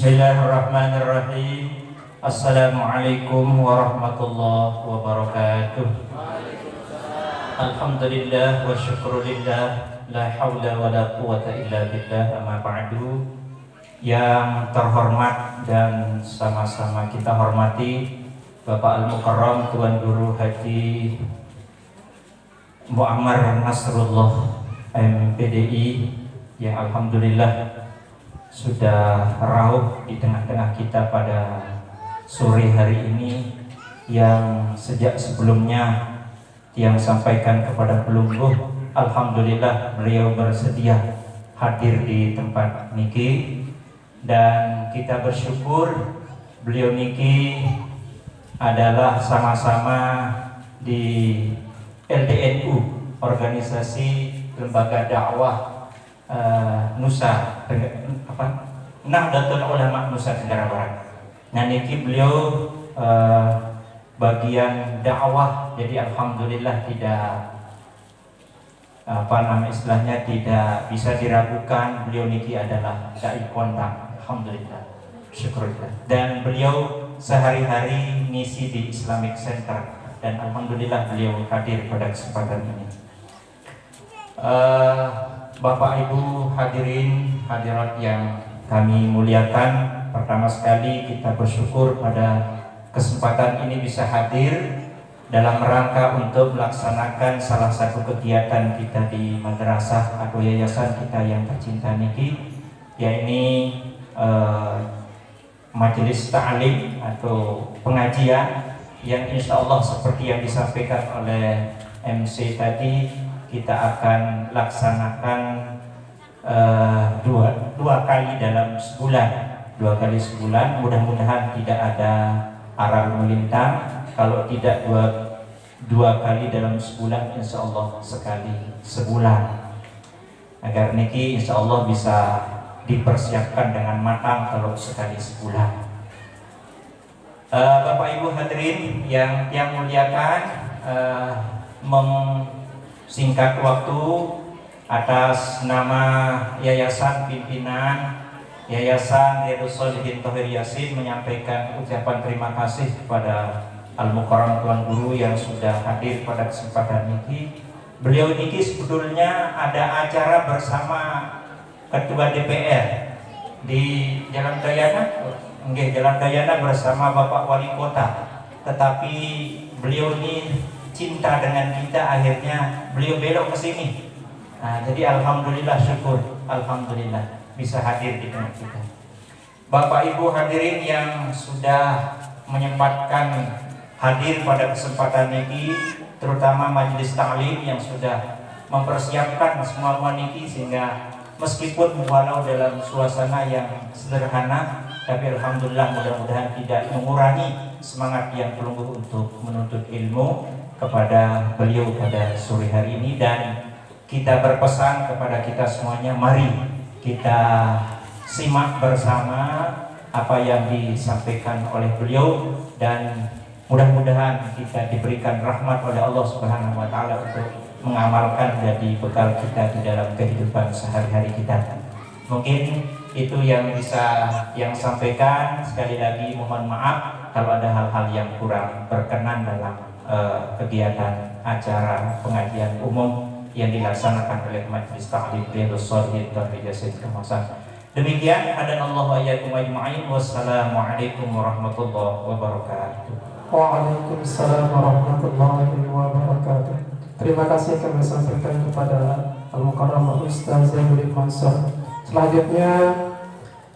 Bismillahirrahmanirrahim. Assalamualaikum warahmatullahi wabarakatuh. Alhamdulillah wa syukurillah, la hawla wa la quwata illa billah, amma ba'du. Yang terhormat dan sama-sama kita hormati Bapak Al-Mukarram Tuan Guru Haji Muammar Nasrullah MPDI yang alhamdulillah sudah rauh di tengah-tengah kita pada sore hari ini, yang sejak sebelumnya yang sampaikan kepada pelungguh, alhamdulillah beliau bersedia hadir di tempat niki, dan kita bersyukur beliau niki adalah sama-sama di LDNU, organisasi lembaga dakwah Nusa Nahdlatul Ulama Nusa Tenggara Barat. Nah niki beliau bagian dakwah, jadi alhamdulillah tidak tidak bisa diragukan, beliau niki adalah dai kontak, alhamdulillah, syukurillah. Dan beliau sehari-hari ngisi di Islamic Center, dan alhamdulillah beliau hadir pada kesempatan ini. Bapak Ibu hadirin hadirat yang kami muliakan, pertama sekali kita bersyukur pada kesempatan ini bisa hadir dalam rangka untuk melaksanakan salah satu kegiatan kita di madrasah atau yayasan kita yang tercinta niki, yakni majelis ta'lim atau pengajian yang insya Allah seperti yang disampaikan oleh MC tadi, kita akan laksanakan dua kali dalam sebulan. Mudah-mudahan tidak ada aral melintang. Kalau tidak dua kali dalam sebulan, insya Allah sekali sebulan, agar niki insya Allah bisa dipersiapkan dengan matang kalau sekali sebulan. Bapak Ibu hadirin yang muliakan, singkat waktu atas nama Yayasan Pimpinan Yayasan Riyadhus Shalihin Thohir Yasin menyampaikan ucapan terima kasih kepada Al-Mukarram Tuan Guru yang sudah hadir pada kesempatan ini. Beliau ini sebetulnya ada acara bersama Ketua DPR di Jalan Dayana bersama Bapak Wali Kota, tetapi beliau ini cinta dengan kita, akhirnya beliau belok ke sini. Nah, jadi alhamdulillah, syukur, alhamdulillah bisa hadir di tengah kita. Bapak Ibu hadirin yang sudah menyempatkan hadir pada kesempatan ini, terutama majelis taklim yang sudah mempersiapkan semua niki, sehingga meskipun walau dalam suasana yang sederhana, tapi alhamdulillah mudah-mudahan tidak mengurangi semangat yang pelungguh untuk menuntut ilmu kepada beliau pada sore hari ini. Dan kita berpesan kepada kita semuanya, mari kita simak bersama apa yang disampaikan oleh beliau, dan mudah-mudahan kita diberikan rahmat oleh Allah Subhanahu wa taala untuk mengamalkan jadi bekal kita di dalam kehidupan sehari-hari kita. Mungkin itu yang bisa yang sampaikan. Sekali lagi mohon maaf kalau ada hal-hal yang kurang berkenan dalam kegiatan acara pengajian umum yang dilaksanakan oleh Majelis Ta'lim Riyadhus Shalihin Thohir Yasin Kemasan. Demikian, hadanallahu wa iyyakum ajma'in. Wassalamualaikum warahmatullahi wabarakatuh. Waalaikumsalam warahmatullahi wabarakatuh. Terima kasih kami sampaikan kepada Al-Mukarram Ustaz Zainuddin Mansur. Selanjutnya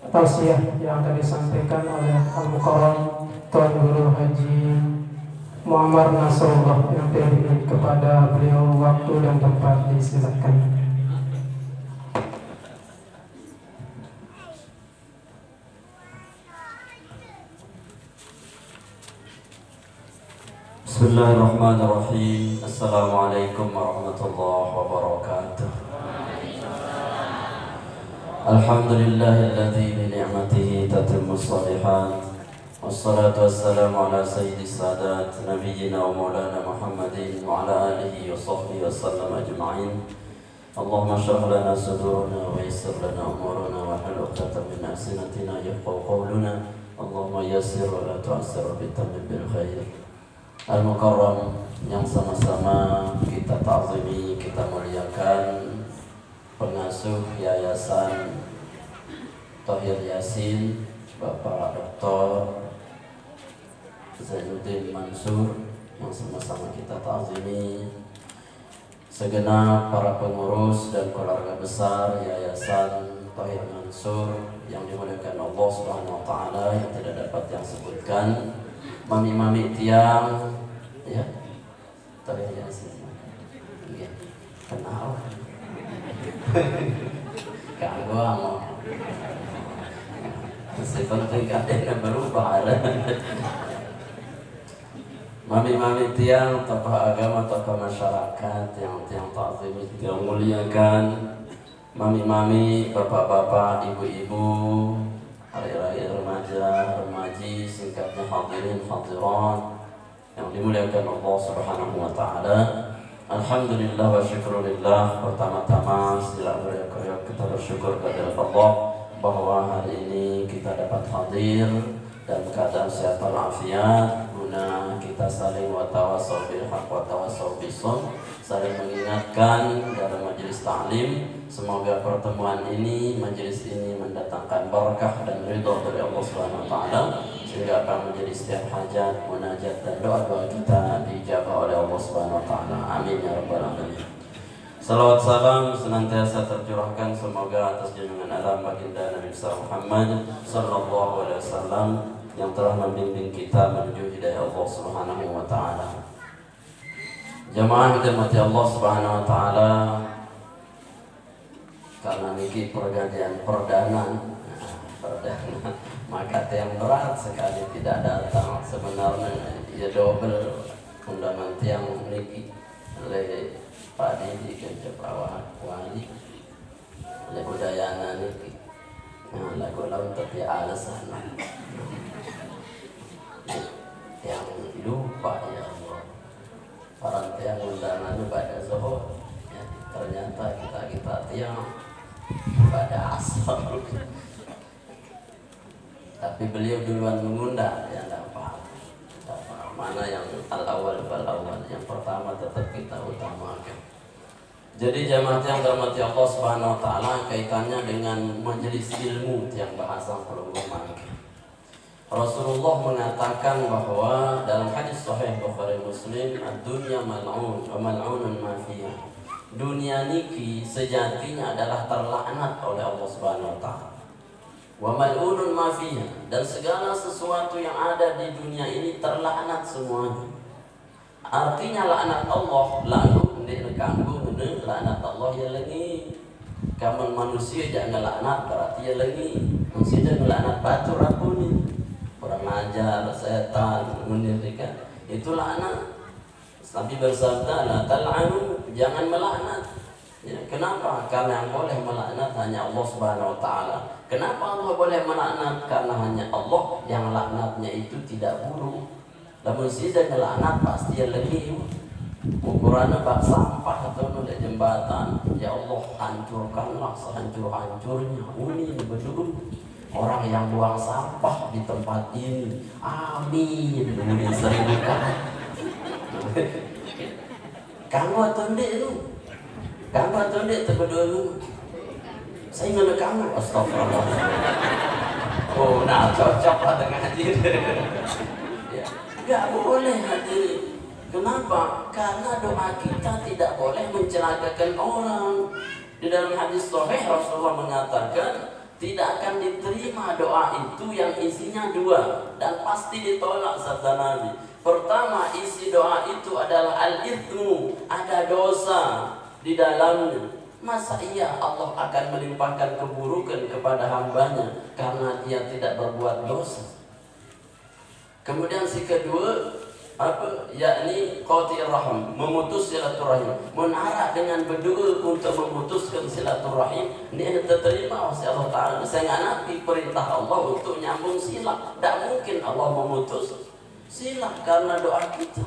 tausiah yang akan disampaikan oleh Al-Mukarram Tuan Guru Haji Muammar Nasrullah MPDI. Kepada beliau waktu dan tempat disilakan. Bismillahirrahmanirrahim. Assalamualaikum warahmatullahi wabarakatuh. Alhamdulillahilladzi bi ni'matihi tatimmus shalihat. Wassalatu wassalamu ala sayyidis sadat nabiyyina wa maulana Muhammadin wa ala alihi wa sahbihi wasallam ajma'in. اللهم اشرح لنا صدورنا ويسر لنا أمورنا واحلل عقدة من ألسنتنا يفقهوا قولنا اللهم يسر ولا تعسر وبتمم بالخير. Al-Mukarram yang sama-sama kita ta'zimi, kita muliakan pengasuh Yayasan Thohir Yasin Bapak Dr. Zainuddin Mansur yang sama-sama kita ta'zimi, segenap para pengurus dan keluarga besar Yayasan Thohir Mansur yang dimuliakan Allah Subhanahu wa taala, yang tidak dapat yang sebutkan, mami-mami tiang ya Thohir Yasin. Nggih. Kenal. Kanggo amo. Seperti kadang berubah. Mami-mami tiang, tokoh agama, tokoh masyarakat yang ta'zimi, yang muliakan, mami-mami, bapak-bapak, ibu-ibu, hari-raya remaja, remaji, singkatnya hadirin hadirat yang dimuliakan Allah Subhanahu wa taala. Alhamdulillah wa syukurillah. Pertama-tama sila beriak-riak kita bersyukur kepada Allah bahwa hari ini kita dapat hadir dan keadaan sehat walafiat, guna kita saling watawasau bil haq watawasau bis sabr, saling mengingatkan dalam majelis ta'lim. Semoga pertemuan ini, majelis ini mendatangkan barakah dan ridha dari Allah Subhanahu wa taala, sehingga akan menjadi setiap hajat, munajat dan doa-doa kita dijabah oleh Allah Subhanahu wa taala. Amin ya rabbal alamin. Salawat salam senantiasa tercurahkan semoga atas junjungan alam baginda Nabi Muhammad sallallahu alaihi wasallam yang telah membimbing kita menuju hidayah Allah Subhanahu wa taala. Jamaah dirahmati Allah Subhanahu wa taala, karena niki pergantian perdana maka yang berat sekali tidak datang. Sebenarnya ya double undangan tiang niki oleh Pak Didi Keceprawat Wali oleh budayana niki lagu laut tapi alasan yang lupa ya Allah. Para tiang undangannya pada zuhur ya, ternyata kita tiang pada asar. Tapi beliau duluan mengundang, ya tidak paham. Mana yang al-awwal fal-awwal, yang pertama tetap kita utamakan. Jadi jamaah yang dirahmati Allah Subhanahu wa taala, kaitannya dengan majelis ilmu yang bahasa perumah. Rasulullah mengatakan bahwa dalam hadis sahih Bukhari Muslim, ad-dunya mal'un wa mal'unun ma fiha. Dunia niki sejatinya adalah terlaknat oleh Allah Subhanahu wa taala. Wa mal'unun ma fiha, dan segala sesuatu yang ada di dunia ini terlaknat semuanya. Artinya laknat Allah lalu ndek kanggo ngene laknat Allah ya lengi. Kamu manusia jangan laknat berarti ya lengi. Manusia laknat batu rapuni. Kurang ajar, setan, mendirikan itu laknat. Nabi bersabda la tal'anu, jangan melaknat. Ya, kenapa? Karena yang boleh melaknat hanya Allah Subhanahu wa taala. Kenapa Allah boleh melaknat? Karena hanya Allah yang laknatnya itu tidak buruk. Namun sisa melaknat pasti yang lebih ukurannya bak sampah atau nolak jembatan. Ya Allah, hancurkanlah sehancur-hancurnya. Ini betul orang yang buang sampah di tempat ini. Amin. Ini 1000 kali. Kamu atau ndek itu? Kamu atau ndek terberdua? Saya ingin kamu. Astagfirullah. Oh, nah cocok lah dengan hadir. Ya, nggak boleh hadir. Kenapa? Karena doa kita tidak boleh mencelakakan orang. Di dalam hadis sahih Rasulullah mengatakan tidak akan diterima doa itu yang isinya 2 dan pasti ditolak sabda Nabi. Pertama, isi doa itu adalah al-ithmu, ada dosa di dalamnya. Masa iya Allah akan melimpahkan keburukan kepada hambanya karena dia tidak berbuat dosa? Kemudian si kedua, apa? Yakni qati'ir rahim, memutus silaturahim. Menarah dengan berdoa untuk memutuskan silaturahim, ini diterima oleh Allah Ta'ala. Saya nabi perintah Allah untuk nyambung silat. Tak mungkin Allah memutus silat karena doa kita.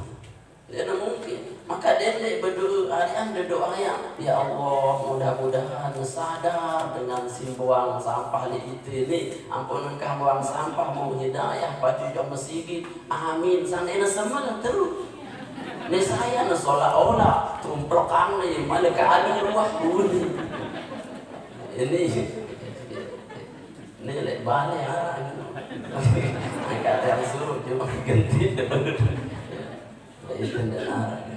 Tidak mungkin. Maka dia berdoa, harian berdoa ya Allah, mudah-mudahan sadar dengan si buang sampah di itu ini. Ampun engkau buang sampah mau hidayah pati jom masjid. Amin. Sana ina semua terus. Ini saya seolah-olah tumplok nih mana keadaan rumah budi. Ini lek balik mereka ada yang suruh cuma ganti itu arah.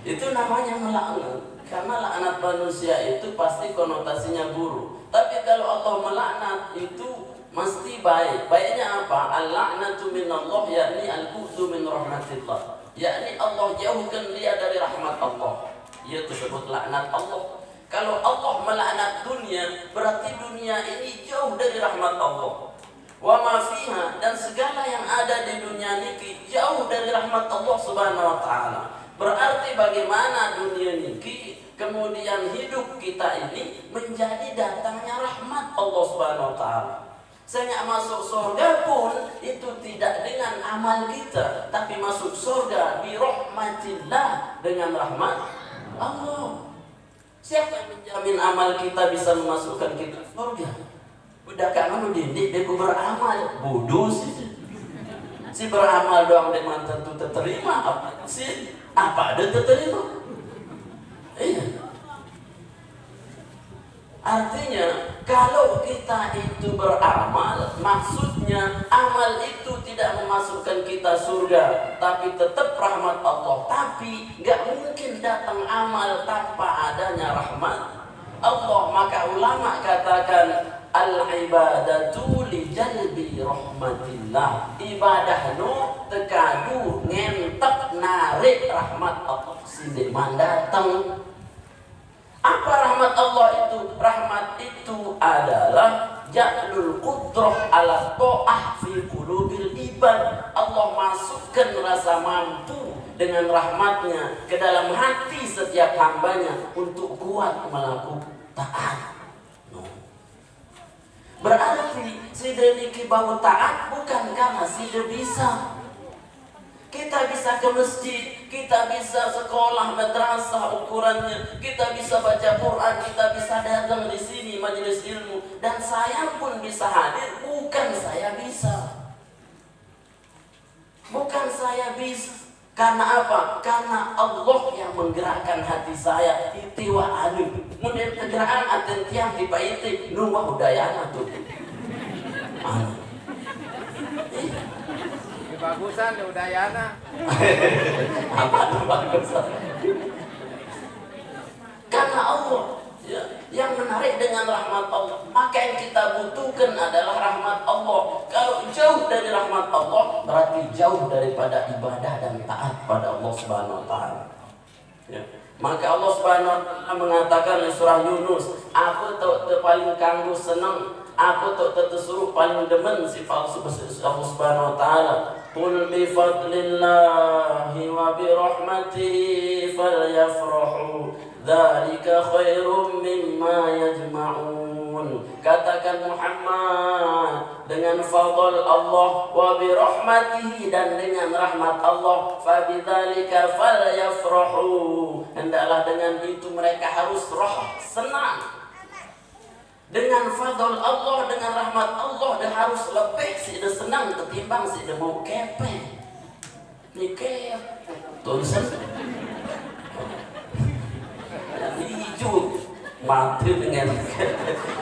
Itu namanya melaknat. Karena laknat manusia itu pasti konotasinya buruk. Tapi kalau Allah melaknat itu mesti baik. Baiknya apa? Al-la'natu minallah, yakni al-bu'du min rahmatillah. Yakni Allah jauhkan dia dari rahmat Allah. Ia tersebut laknat Allah. Kalau Allah melaknat dunia, berarti dunia ini jauh dari rahmat Allah. Wa ma fiha, dan segala yang ada di dunia ini jauh dari rahmat Allah Subhanahu wa taala. Berarti bagaimana dunia ini kemudian hidup kita ini menjadi datangnya rahmat Allah Subhanahu wa taala. Saya masuk surga pun itu tidak dengan amal kita, tapi masuk surga bi rahmatillah, dengan rahmat Allah. Siapa yang menjamin amal kita bisa memasukkan kita surga? Udah kangen didik dia beramal bodoh sih. Si beramal doang dia tentu terima apa sih? Apa ada terima? Iya. Artinya kalau kita itu beramal, maksudnya amal itu tidak memasukkan kita surga, tapi tetap rahmat Allah. Tapi nggak mungkin datang amal tanpa adanya rahmat Allah. Maka ulama katakan al-ibadatu li jalbi rahmatillah. Ibadah nu tekadu ngentek narik rahmat Allah sidik mandatang. Apa rahmat Allah itu? Rahmat itu adalah ja'lul qudrah ala ta'ah fi qulubil ibad. Allah masukkan rasa mampu dengan rahmatnya ke dalam hati setiap hambanya untuk kuat melakukan taat. Berarti sudah bau taat bukan karena sudah bisa. Kita bisa ke masjid, kita bisa sekolah madrasah ukurannya, kita bisa baca Quran, kita bisa datang di sini majelis ilmu, dan saya pun bisa hadir. Bukan saya bisa, bukan saya bisa. Karena apa? Karena Allah yang menggerakkan hati saya. Itiwa anu, kemudian kegeraan aten tiang di paiti nuwah udayana tuh. Anu. Bagusan di Udayana. Apa tuh bagusan? Karena Allah ya, yang menarik dengan rahmat Allah. Maka yang kita butuhkan adalah rahmat Allah. Kalau jauh dari rahmat Allah, berarti jauh daripada ibadah dan taat pada Allah Subhanahu wa taala. Ya. Maka Allah Subhanahu wa taala mengatakan di surah Yunus, aku tuh paling kanggo seneng, aku tuh tersuruh paling demen sifat Allah Subhanahu wa taala. Qul bi fadlillahi wa bi rahmatihi falyafrahu dzalika khairum mimma yajma'un. Katakan Muhammad, dengan fadl Allah wa bi rahmatihi, dan dengan rahmat Allah, fa bidzalika falyafrahu, hendaklah dengan itu mereka harus senang. Dengan fadl Allah, dengan rahmat Allah, dia harus lebih sih dia senang ketimbang sih dia mau kepeng. Ni kep tulisan hijau mati dengan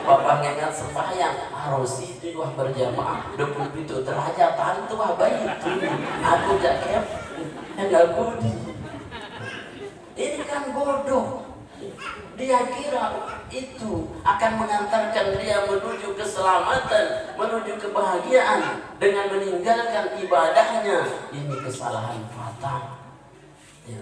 bapak ngengat sembahyang harus itu wah berjamaah 27 derajat tantu wah bayi itu aku jak kep enggak budi. Ini kan bodoh. Dia kira itu akan mengantarkan dia menuju keselamatan, menuju kebahagiaan dengan meninggalkan ibadahnya. Ini kesalahan fatal. Ya.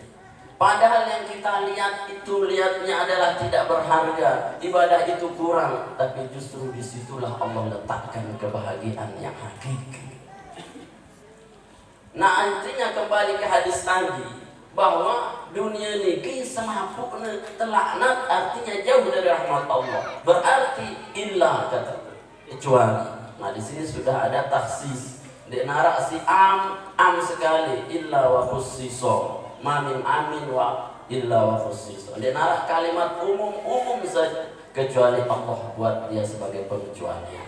Padahal yang kita lihat itu lihatnya adalah tidak berharga, ibadah itu kurang, tapi justru disitulah Allah letakkan kebahagiaan yang hakiki. Nah, intinya kembali ke hadis tadi, bahwa dunia ini semapuk telaknat, artinya jauh dari rahmat Allah. Berarti illa kata kecuali. Nah di sini sudah ada taksis. Di narak si am sekali illa wa khussiso. Mamin amin wa illa wa khussiso. Di narak kalimat umum saja kecuali Allah buat dia sebagai pengecualian.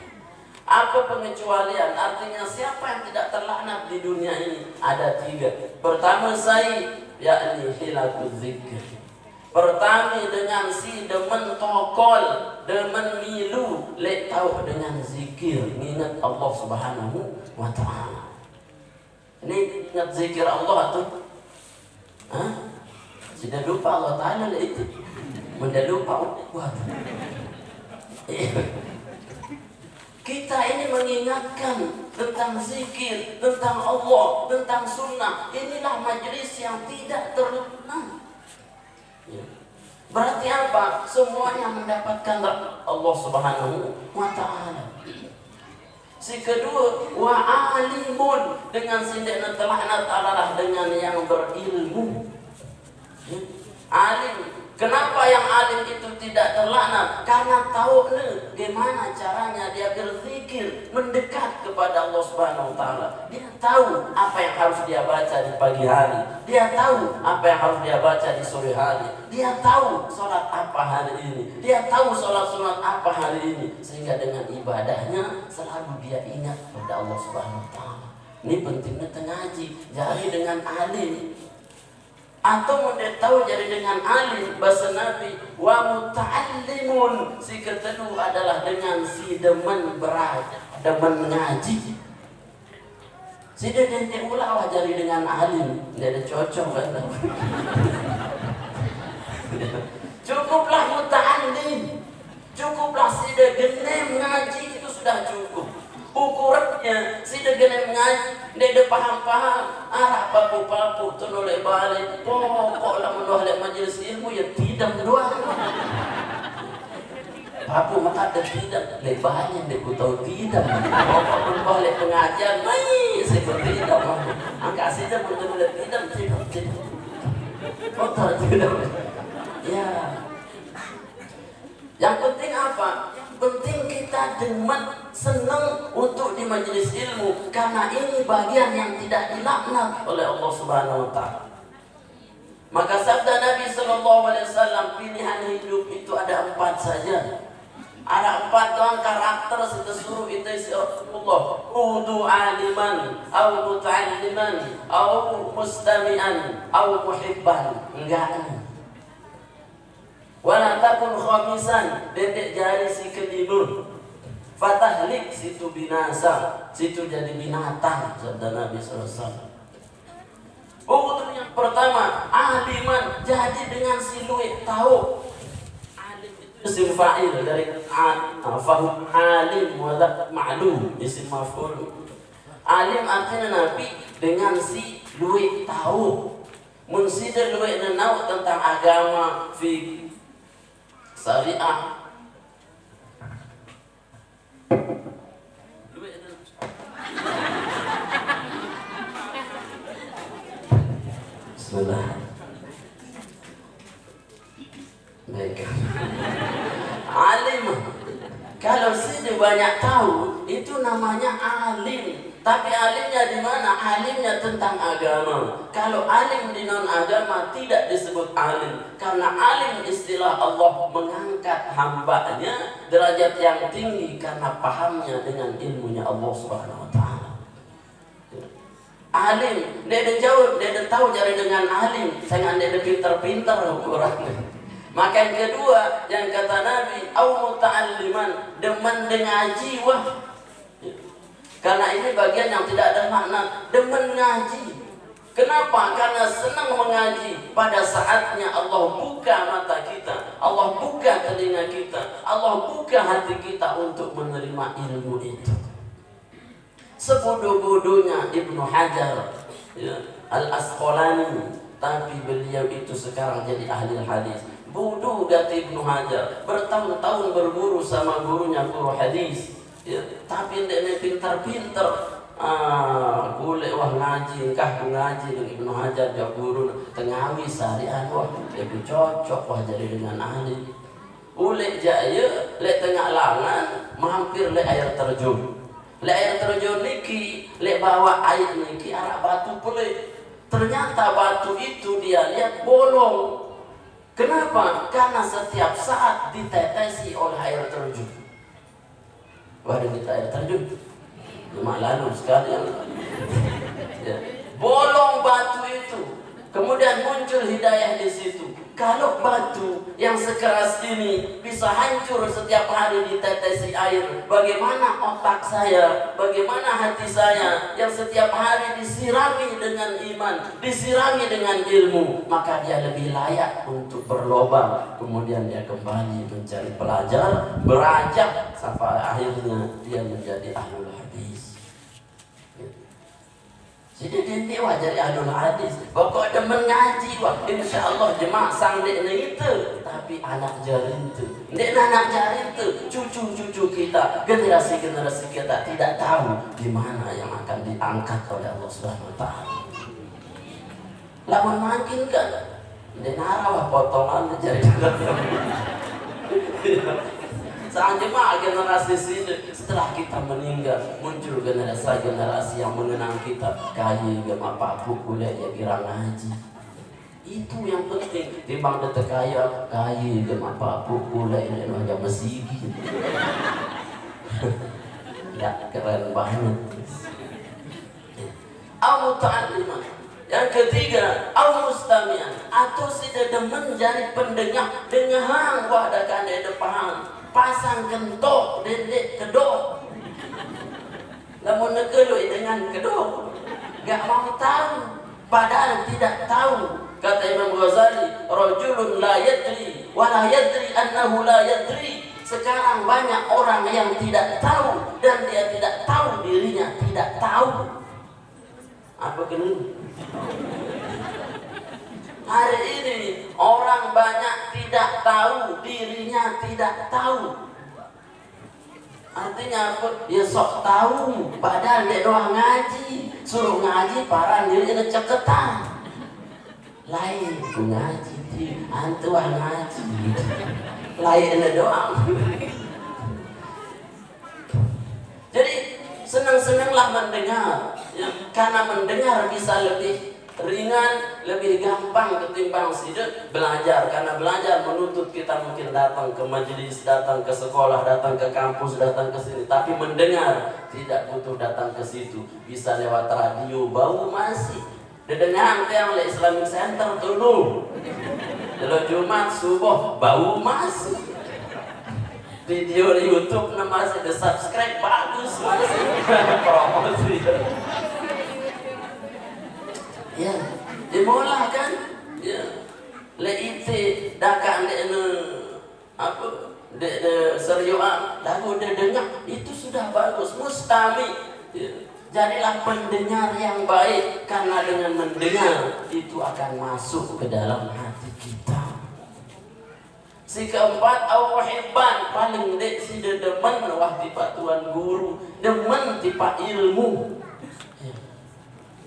Apa pengecualian? Artinya siapa yang tidak terlaknat di dunia ini? Ada 3. Pertama saya, yakni hilakul zikr. Pertama dengan si demen tokol, demen milu, lek tahu dengan zikir, ingat Allah Subhanahu wa ta'ala. Ini ingat zikir Allah tuh. Hah? Sudah lupa Allah Ta'ala itu. Sudah lupa Allah. Kita ini mengingatkan tentang zikir, tentang Allah, tentang sunnah. Inilah majelis yang tidak terlaknat. Ya. Berarti apa? Semuanya mendapatkan Allah Subhanahu wa ta'ala. Si kedua, wa alimun, dengan sindikna telaknat adalah dengan yang berilmu. Ya. Alim. Kenapa yang alim itu tidak terlaknat? Karena tahu gimana caranya dia berzikir, mendekat kepada Allah Subhanahu wa ta'ala. Dia tahu apa yang harus dia baca di pagi hari. Dia tahu apa yang harus dia baca di sore hari. Dia tahu sholat apa hari ini. Dia tahu sholat sunat apa hari ini. Sehingga dengan ibadahnya selalu dia ingat kepada Allah Subhanahu wa ta'ala. Ini pentingnya ngaji. Jadi dengan alim. Atau mau tahu jadi dengan alim bahasa Nabi wa muta'allimun. Si kedua adalah dengan si demen belajar, demen ngaji. Si dede ulah jadi dengan alim, dia ada cocok kan? Cukuplah muta'allim, cukuplah si dede ngaji, itu sudah cukup. Ukurannya si degene ngaji, dia paham-paham, arah papu-papu tu nolak balik. Pokoklah menolak majelis ilmu ya tidak doang. Papu maka ada tidak, lebarnya dia tahu tidak. Pokok balik pengajian, seperti tidak. Angka saja benar-benar tidak. Kotor tidak. Ya. Yang penting apa? Penting kita demen, senang untuk di majelis ilmu, karena ini bagian yang tidak dilaknat oleh Allah Subhanahu wa ta'ala. Maka sabda Nabi SAW, pilihan hidup itu ada 4 saja. Ada 4 doang karakter sesuruh itu isi Rasulullah. Udu aliman, au muta'alliman, au mustami'an, au muhibban. Enggak. Wala takun khamisan, dedek jari si kedinun. Fatahlik, situ binasa, situ jadi binatang, sabda Nabi SAW. Untuk yang pertama, aliman, jadi dengan si luwih tahu. Alim itu isim fa'il dari fahum alim wa ma'lum, isim maf'ul. Alim artinya Nabi dengan si luwih tahu. Munsider luwih tahu tentang agama, fikih, syariah. Bismillah. Baik. Alim. Kalau sudah banyak tahu, itu namanya alim. Tapi alimnya di mana? Alimnya tentang agama. Kalau alim di non agama tidak disebut alim, karena alim istilah Allah mengangkat hambanya derajat yang tinggi karena pahamnya dengan ilmunya Allah Subhanahu wa ta'ala. Alim, dia jauh, dia tahu cari dengan alim, jangan dia pintar-pintar ukurannya. Maka yang kedua, yang kata Nabi, au muta'alliman, demen dengan jiwa. Karena ini bagian yang tidak ada makna, demen ngaji. Kenapa? Karena senang mengaji. Pada saatnya Allah buka mata kita, Allah buka telinga kita, Allah buka hati kita untuk menerima ilmu itu. Sebodoh-bodohnya Ibnu Hajar, ya, Al-Asqalani, tapi beliau itu sekarang jadi ahli hadis. Bodoh kata Ibnu Hajar, bertahun-tahun berguru sama gurunya, guru hadis. Ya, tapi dia pintar-pintar. Boleh wah ngaji, kah ngaji dengan Ibnu Hajar dia guru tengawi syariah wah, dia cocok wah jadi dengan ahli. Boleh jaya lek tengah langan mampir lek air terjun. Lek air terjun niki, lek bawa air niki arah batu pelik. Ternyata batu itu dia lihat bolong. Kenapa? Karena setiap saat ditetesi oleh air terjun. Waduh, kita air terjun. Cuma lalu sekalian. Ya. Bolong batu itu. Kemudian muncul hidayah di situ. Kalau batu yang sekeras ini bisa hancur setiap hari ditetesi air, bagaimana otak saya, bagaimana hati saya yang setiap hari disirami dengan iman, disirami dengan ilmu, maka dia lebih layak untuk berlobang. Kemudian dia kembali mencari pelajar, beranjak sampai akhirnya dia menjadi ahlul hadis. Jadi dia wajar ahlul hadis. Pokok demen ngaji wah. Insyaallah jemaah sang dek itu. Tapi anak jarin itu. Dek anak jarin itu. Cucu-cucu kita, generasi-generasi kita tidak tahu di mana yang akan diangkat oleh Allah Subhanahu wa taala. Lamun makin kan. Dek narawah potongan jari Saat jemaah generasi sini setelah kita meninggal muncul generasi yang mengenang kita kayi gema papu kuliah ya kira ngaji itu yang penting timbang detek kaya kayi gema papu kuliah ini aja mesigi ya keren banget. Al-muta'alliman yang ketiga al-mustami'an atau tidak demen jadi pendengar dengar wadakan di depan pasang kentok dendek kedok namun negeloi dengan kedok gak mau tahu padahal tidak tahu. Kata Imam Ghazali rajulun la yadri wa la yadri annahu la yadri. Sekarang banyak orang yang tidak tahu dan dia tidak tahu dirinya tidak tahu. Apa kena? Hari ini orang banyak tidak tahu dirinya tidak tahu. Artinya apa? Ya sok tahu padahal dia doang ngaji. Suruh ngaji parah dirinya ceketan. Lain ku ngaji di antu ngaji. Lain doang. Jadi senang-senanglah mendengar ya, karena mendengar bisa lebih ringan, lebih gampang ketimbang sidik belajar. Karena belajar menuntut kita mungkin datang ke majelis, datang ke sekolah, datang ke kampus, datang ke sini. Tapi mendengar tidak butuh datang ke situ, bisa lewat radio. Bau masih dedengan yang oleh Islamic Center dulu. Kalau Jumat subuh bau masih. Video di YouTube masih di subscribe bagus masih promosi. Ya, dimulai kan? Ya, leite dakan de apa? De seriuan, lagu de dengar itu sudah bagus. Mustami, ya. Jadilah pendengar yang baik karena dengan mendengar itu akan masuk ke dalam hati kita. Si keempat al-muhibban paling dek si demen wah tipa tuan guru, demen tipa ilmu.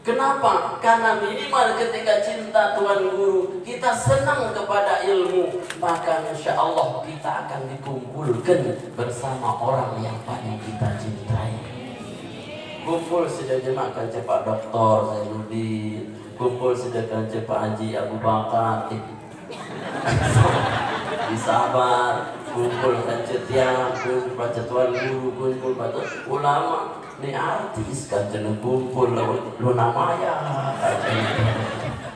Kenapa? Karena minimal ketika cinta Tuhan Guru kita senang kepada ilmu, maka insya Allah kita akan dikumpulkan bersama orang yang paling kita cintai. Kumpul sudah jemaahkan cepat Doktor Zainuddin, kumpul sudah kan cepat Haji Abu Bakar, disabar, kumpul kan Tiang, kumpul baca Tuhan Guru, kumpul baca ulama. Ini artis kan jenuh kumpul lu namanya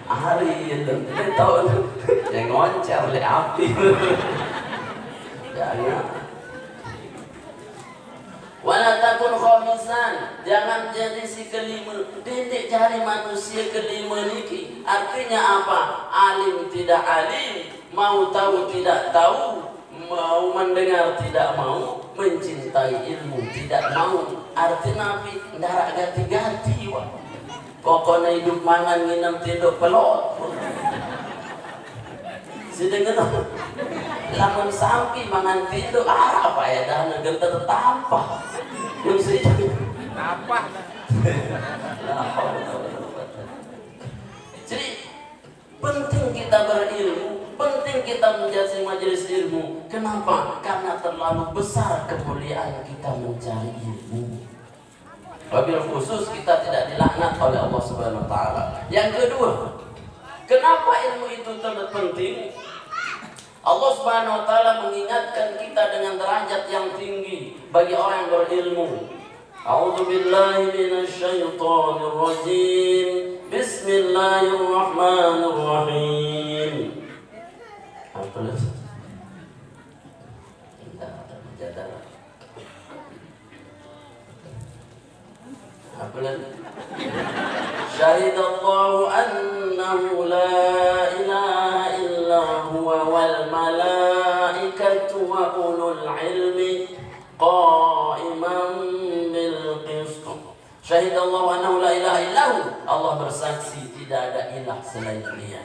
hari ini tahun yang ngoncer le api jangan wala takun khamisan jangan jadi si kelima didik cari manusia kelima niki artinya apa alim tidak alim mau tahu tidak tahu mau mendengar tidak mau mencintai ilmu tidak mau arti nabi ndarak ganti-ganti wah pokoknya hidup mangan nginam tinduk pelot sedangkan lamun sampi mangan tinduk apa ya dana genta tertampah yang sedih Apa? jadi penting kita berilmu, penting kita menjadi majelis ilmu. Kenapa? Karena terlalu besar kemuliaan kita mencari ilmu. Wabil khusus kita tidak dilaknat oleh Allah Subhanahu wa taala. Yang kedua, kenapa ilmu itu sangat penting? Allah Subhanahu wa taala mengingatkan kita dengan derajat yang tinggi bagi orang yang berilmu. A'udzu billahi minasy syaithanir rajim. Bismillahirrahmanirrahim. Apa lagi? Tidak ada menjadala. Apa lagi? Syahidallahu annahu la ilaha illa huwa wal malaikatu wa ulul ilmi qa'iman bil qist. Syahidallahu annahu la ilaha illa hu. Allah bersaksi tidak ada ilah selain Dia.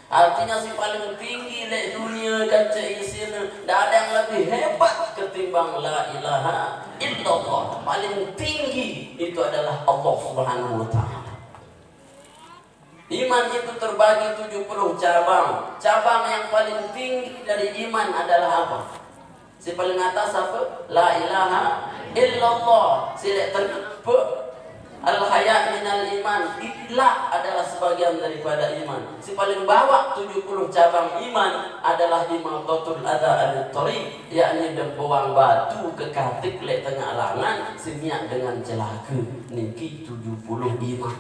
Artinya si paling tinggi di dunia kaca isinya, tidak ada yang lebih hebat ketimbang la ilaha illallah. Paling tinggi itu adalah Allah Subhanahu wa taala. Iman itu terbagi 70 cabang. Cabang yang paling tinggi dari iman adalah apa? Si paling atas apa? La ilaha illallah. Si terdepan al-haya minal iman. Itulah adalah sebagian daripada iman. Si paling bawah 70 cabang iman adalah imatatul adza anit thariq, yakni buang batu ke katik le tengah langan siniak dengan celaka. Niki 70 iman.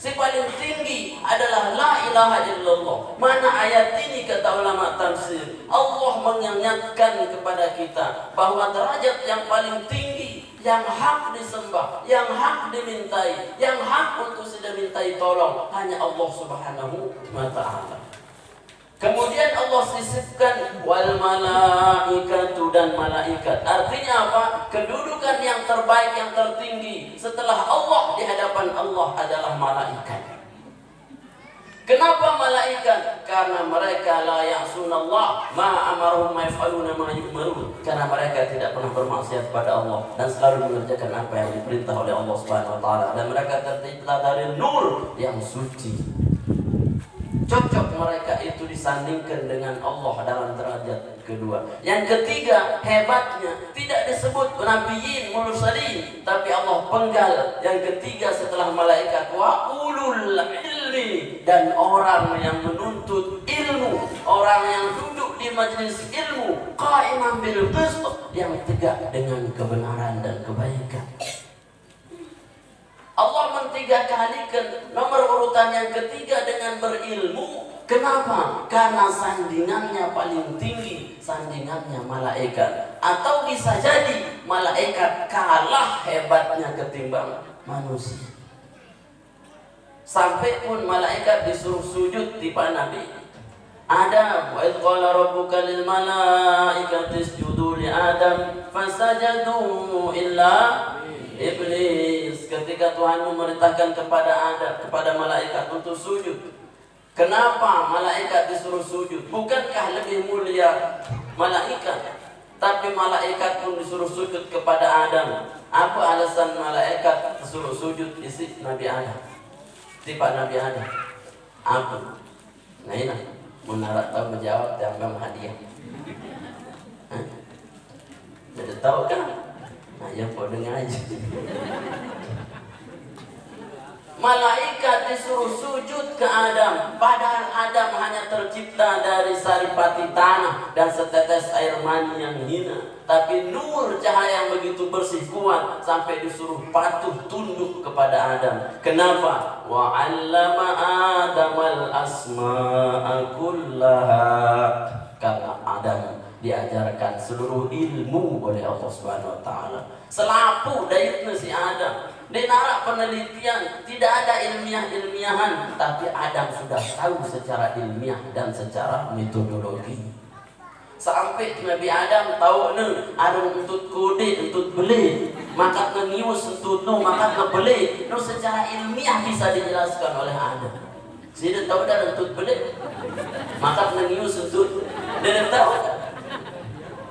Si paling tinggi adalah la ilaha illallah. Mana ayat ini kata ulama tafsir? Allah mengingatkan kepada kita bahwa derajat yang paling tinggi, yang hak disembah, yang hak dimintai, yang hak untuk sudah mintai tolong hanya Allah Subhanahu wa taala. Kemudian Allah sisipkan wal malaikatu dan malaikat. Artinya apa? Kedudukan yang terbaik, yang tertinggi setelah Allah di hadapan Allah adalah malaikat. Kenapa malaikat? Karena mereka la ya'sunallah ma amaruhum ma yaf'aluna ma yu'marun. Karena mereka tidak pernah bermaksiat pada Allah dan selalu mengerjakan apa yang diperintah oleh Allah Subhanahu wa taala, dan mereka tercipta dari nur yang suci. Cocok mereka itu disandingkan dengan Allah dalam derajat kedua. Yang ketiga, hebatnya tidak disebut nabiyyin, mursalin, tapi Allah penggal. Yang ketiga setelah malaikat, wa ulul ilmi, dan orang yang menuntut ilmu, orang yang duduk di majelis ilmu, qa'iman bil qist, yang tegak dengan kebenaran dan kebaikan. Allah mentiga kalikan nomor urutan yang ketiga dengan berilmu. Kenapa? Karena sandingannya paling tinggi, sandingannya malaikat. Atau bisa jadi malaikat kalah hebatnya ketimbang manusia. Sampai pun malaikat disuruh sujud di depan Nabi Adam. Wa idh qala rabbuka lil malaikati isjudu li Adam fasajadu illa iblis. Ketika Tuhan memerintahkan kepada Adam, kepada malaikat untuk sujud. Kenapa malaikat disuruh sujud? Bukankah lebih mulia malaikat? Tapi malaikat pun disuruh sujud kepada Adam. Apa alasan malaikat disuruh sujud isi Nabi Adam? Tiba Nabi Adam. Apa? Nah ini menara tahu menjawab tambah hadiah. Jadi tahu kan? Nah, yang kau dengar aja. Malaikat disuruh sujud ke Adam, padahal Adam hanya tercipta dari saripati tanah dan setetes air mani yang hina. Tapi nur cahaya yang begitu bersih kuat sampai disuruh patuh tunduk kepada Adam. Kenapa? Wa 'allama Adamal asma'a kullaha. Karena Adam diajarkan seluruh ilmu oleh Allah Subhanahu wa taala. Selapu dayutna si Adam. Di narak penelitian tidak ada ilmiah-ilmiahan, tapi Adam sudah tahu secara ilmiah dan secara metodologi. Sampai Nabi Adam tahu ada untuk kode, untuk beli, maka ngius untuk maka ngebeli. Secara ilmiah bisa dijelaskan oleh Adam. Dia tahu dah untuk beli, maka ngius untuk dia tahu.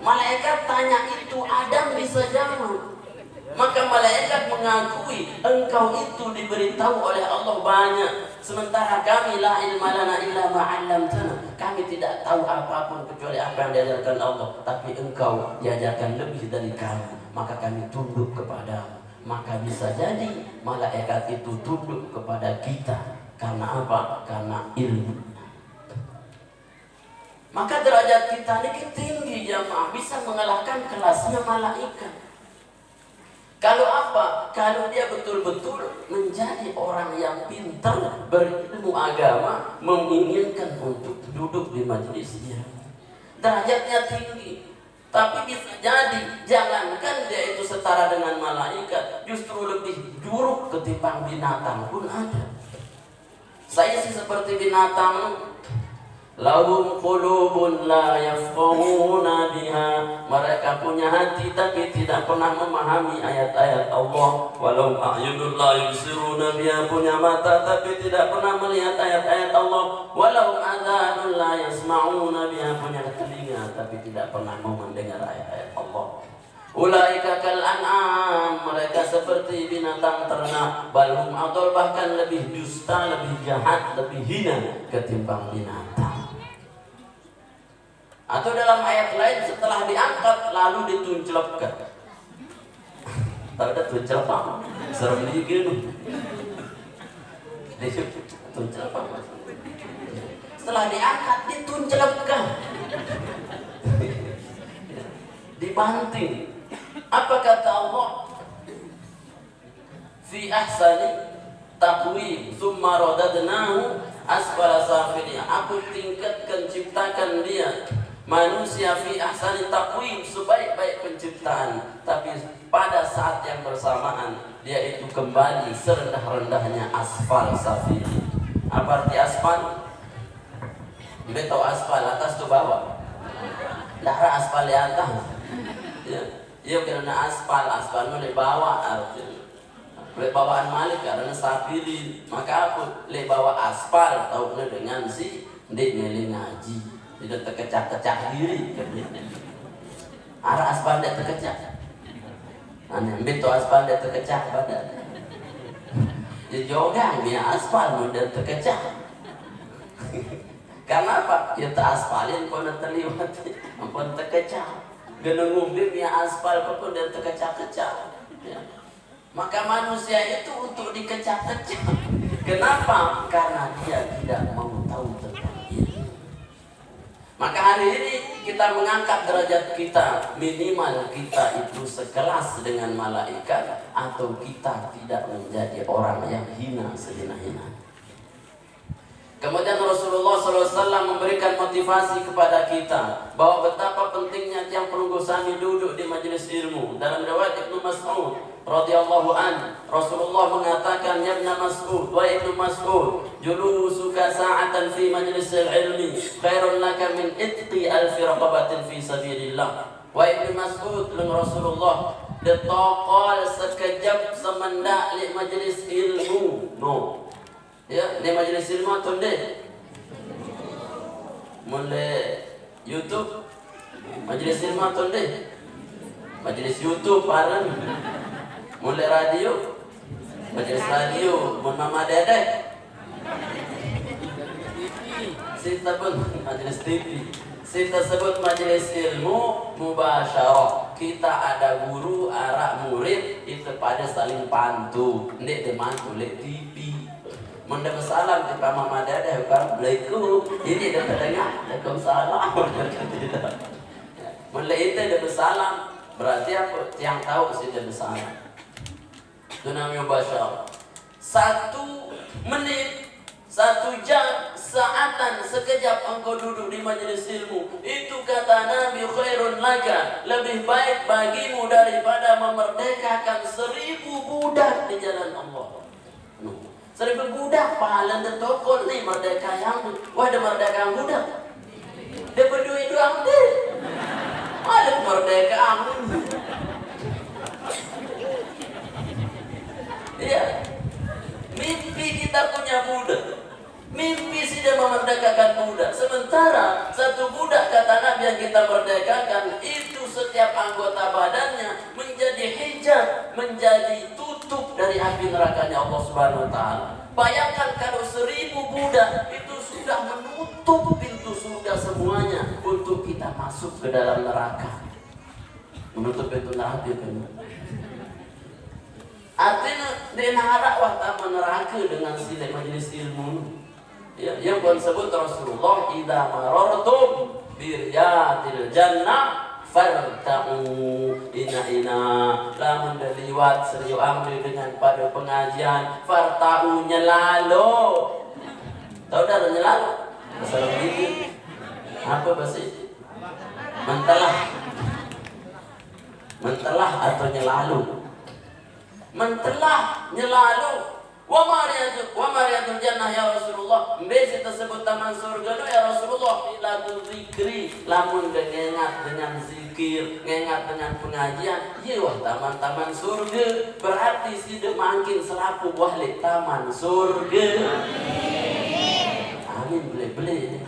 Malaikat tanya itu, Adam bisa jawab. Maka malaikat mengakui engkau itu diberitahu oleh Allah banyak, sementara kami la ilma lana illa ma 'allamtana. Kami tidak tahu apapun kecuali apa yang diajarkan Allah, tapi engkau diajarkan lebih dari kami, maka kami tunduk kepadamu. maka bisa jadi malaikat itu tunduk kepada kita. Karena apa? Karena ilmu. Maka derajat kita ini tinggi jamaah, bisa mengalahkan kelasnya malaikat. Kalau apa? Kalau dia betul-betul menjadi orang yang pintar, berilmu agama, menginginkan untuk duduk di majelis ilmu. Derajatnya tinggi. Tapi bisa jadi, jangankan dia itu setara dengan malaikat, justru lebih buruk ketimbang binatang pun ada. Saya sih seperti binatang. Lahum qulubun la yafqahuna biha. Mereka punya hati tapi tidak pernah memahami ayat-ayat Allah. Walau a'yunun la yubsiruna biha. Punya mata tapi tidak pernah melihat ayat-ayat Allah. Walau adhanun la yasma'una biha. Punya telinga tapi tidak pernah mau mendengar ayat-ayat Allah. Ulaika kal an'am, mereka seperti binatang ternak. Balhum adol, bahkan lebih dusta, lebih jahat, lebih hina ketimbang binatang. Atau dalam ayat lain, setelah diangkat lalu ditunclapkan. Tahu ada tunclapan? Serem dikit. Tunclapan. Setelah diangkat ditunclapkan. Dibanting. Apa kata Allah? Fi ahsani taqwim summa radadnahu asfala safilin. Aku tingkatkan, ciptakan dia manusia fi ahsani taqwim, sebaik-baik penciptaan, tapi pada saat yang bersamaan dia itu kembali serendah-rendahnya asfal safilin. Apa arti asfal? Kita tahu asfal atas tu bawah. Lara asfal di atas. Ya karena asfal le bawah artinya. Le bawaan malik karena safilin. Maka aku le bawah asfal tahu dengan si dek ngeling ngaji. Tidak terkecak-kecak diri. Arah aspal dia terkecak. Ambil tu aspal dia terkecak badan. Dia jogang dia aspal dia terkecak. Karena apa? Dia tak aspalin pun terliwat, pun terkecak. Genung dia aspal pun dia terkecak-kecak. Ya. Maka manusia itu untuk dikecak-kecak. Kenapa? Karena dia tidak mau tahu tentang ilmu. Maka hari ini kita mengangkat derajat kita, minimal kita itu sekelas dengan malaikat, atau kita tidak menjadi orang yang hina sehina-hina. Kemudian Rasulullah SAW memberikan motivasi kepada kita bahwa betapa pentingnya tiang penunggu sami duduk di majelis ilmu. Dalam riwayat Ibnu Mas'ud radhiyallahu an, Rasulullah mengatakan, ya Ibnu Mas'ud, wa Ibnu Mas'ud, julusuka sa'atan fi majlisil ilmi khairun laka min itqi alfi raqabatin fi sabilillah. Wa Ibnu Mas'ud lang Rasulullah, ditokol sekejap semendak li majelis ilmu. No. Ya, di majelis ilmu atau di mulai YouTube majelis ilmu atau di majelis YouTube parang mulai radio majelis radio mama dedek sita pun majelis TV, sita sebut majelis ilmu mubasyarah. Kita ada guru arak murid itu pada saling pantu ndek demantu lek TV. Menda bersalam kepada mama dada, Assalamualaikum. Ini dia terdengar, Waalaikumsalam. Mula itu dia bersalam, berarti apa? Yang tahu sih dia bersalam. Itu namanya basyar. 1 menit, 1 jam, saatan, sekejap engkau duduk di majelis ilmu. Itu kata Nabi khairun laka, lebih baik bagimu daripada memerdekakan 1000 budak di jalan Allah. 1000 budak pahala tertokol nih merdeka yang wah ada merdeka yang budak dia berduit doang deh ada merdeka yang iya mimpi kita punya budak, mimpi sudah memerdekakan budak. Sementara 1 budak kata Nabi yang kita merdekakan itu setiap anggota badannya menjadi hijab, menjadi tutup dari api nerakanya Allah Subhanahu wa taala. Bayangkan kalau 1000 budak itu sudah menutup pintu surga semuanya untuk kita masuk ke dalam neraka. Menutup pintu neraka kan. Artinya dia harap wata meneraka dengan sila majelis ilmu. Ya, yang pun sebut Rasulullah idza marartum bi riyatil jannah farta'u ina lamun liwat seriu amri dengan pada pengajian farta'u nyelalu. Tahu dah nyelalu? Bahasa begitu. Apa bahasa itu? Mentelah atau nyelalu. Mentelah nyelalu. Wa mariyatul jannah ya Rasulullah. Mbesi tersebut taman surga do ya Rasulullah. Ila dzikri lamun ngengat dengan zikir, ngengat dengan pengajian. Ye wah taman-taman surga. Berarti sido makin selaku wahli taman surga. Amin beli-beli.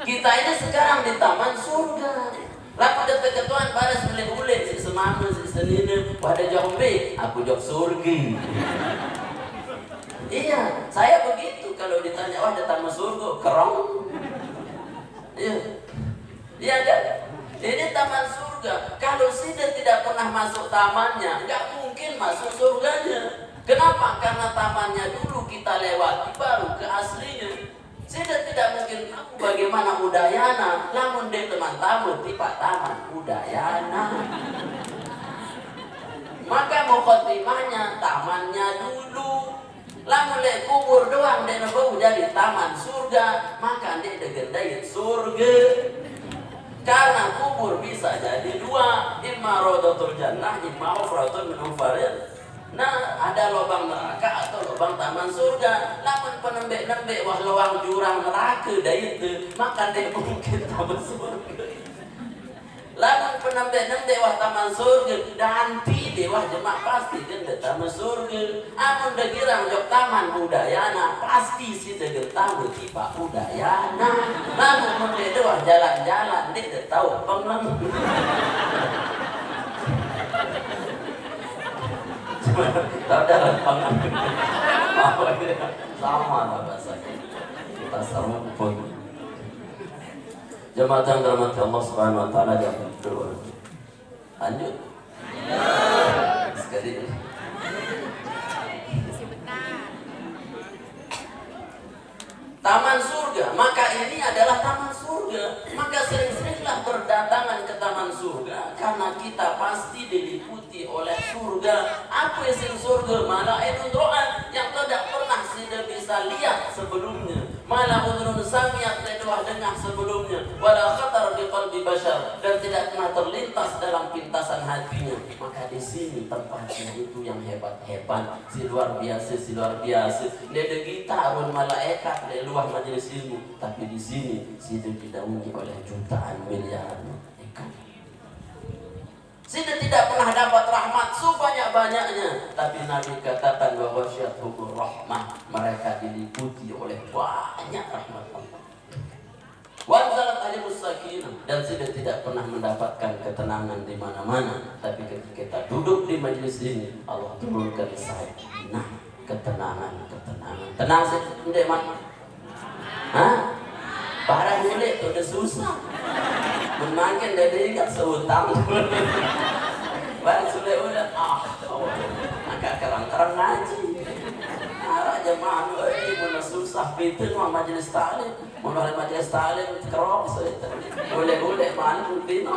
Kita ini sekarang di taman surga. Laku datang ke Tuhan balas boleh si semama si senina pada jombe aku jok surga. Iya, saya begitu kalau ditanya wah datang ke surga kerong. Iya, iya kan? Ini taman surga. Kalau sudah tidak pernah masuk tamannya, nggak mungkin masuk surganya. Kenapa? Karena tamannya dulu kita lewati baru ke aslinya. Sudah tidak mungkin aku bagaimana Udayana, namun dia teman tamu tiba taman Udayana. Maka mukhatimahnya tamannya dulu. Lamun lek kubur doang dia nebau jadi taman surga, maka dia degendai surga. Karena kubur bisa jadi dua, imma rodatul jannah, imma ufratun min ufarid. Nah, ada lubang neraka atau lubang taman surga. Lamun penembek-nembek wah lubang jurang neraka dah itu, maka dia mungkin taman surga. Lamun penembek-nembek wah taman surga, nanti dia wah jemaah pasti kan taman surga. Amun dah girang jok taman Udayana, pasti si deger tamu tiba Udayana. Lamun mun dia wah jalan-jalan, dia dah tahu pengen. Tahu jalan pangan sama lah bahasanya kita serumpun. Jemaah yang dirahmati Allah Subhanahu Wa Taala, jangan berdoa. Lanjut. Sekali. Taman surga, maka ini adalah taman surga. Maka sering-seringlah berdatangan ke taman surga, karena kita pasti diliputi oleh surga. Apa isi surga? Malah ro'an yang tidak pernah sudah bisa lihat sebelumnya. Malah udrun samiat telah dengar sebelumnya. Wala khatar di qalbi bashar, dan tidak pernah terlintas dalam pintasan hatinya. Maka di sini tempatnya itu yang hebat-hebat, si luar biasa. Dia gitarun malaikat di luar majelis ilmu, tapi di sini sudah didahului oleh jutaan miliaran malaikat. Sudah tidak pernah dapat rahmat sebanyak-banyaknya, tapi Nabi katakan bahwa syaituhur rahmah, mereka diliputi oleh banyak rahmat Allah. Wanzalat alimus sakinah, dan sudah tidak pernah mendapatkan ketenangan di mana-mana, tapi ketika kita duduk di majelis ini, Allah turunkan sakinah, ketenangan. Tenang sih, ndek man. Hah? Parah boleh, udah susah. Memakin dari ingat seutang. Baik sudah agak kerang-kerang ngaji. Raja malu, mana susah pintu mah majelis taklim. Mana majelis taklim kerok boleh malu pintu.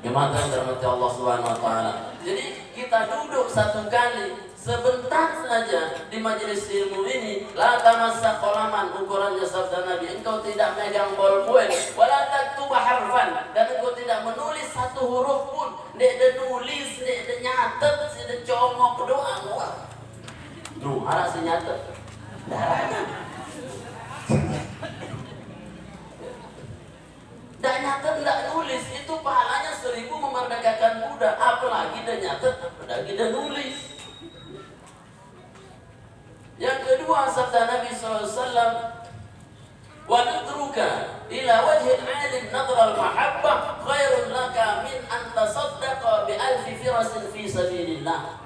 Jemaah yang dirahmati Allah Subhanahu Wa Taala. Jadi kita duduk satu kali sebentar saja di majelis ilmu ini, la tamassak qalaman, ukurannya sabda Nabi, engkau tidak megang bolpoin, wala taktubu harfan, dan engkau tidak menulis satu huruf pun. Dek de nulis, dek de nyatet, si de congok doang. Nuh, arah si nyatet. Darahnya. Dan nyatet tidak nulis, itu pahalanya 1000 memerdekakan budak. Apalagi dia nyatet, apalagi dia nulis. Yang kedua sabda Nabi SAW, wa nadruka ila wajhil alim nadra al-mahabbah khairun laka min an tasaddaqa bi alfi firasin fi sabilillah.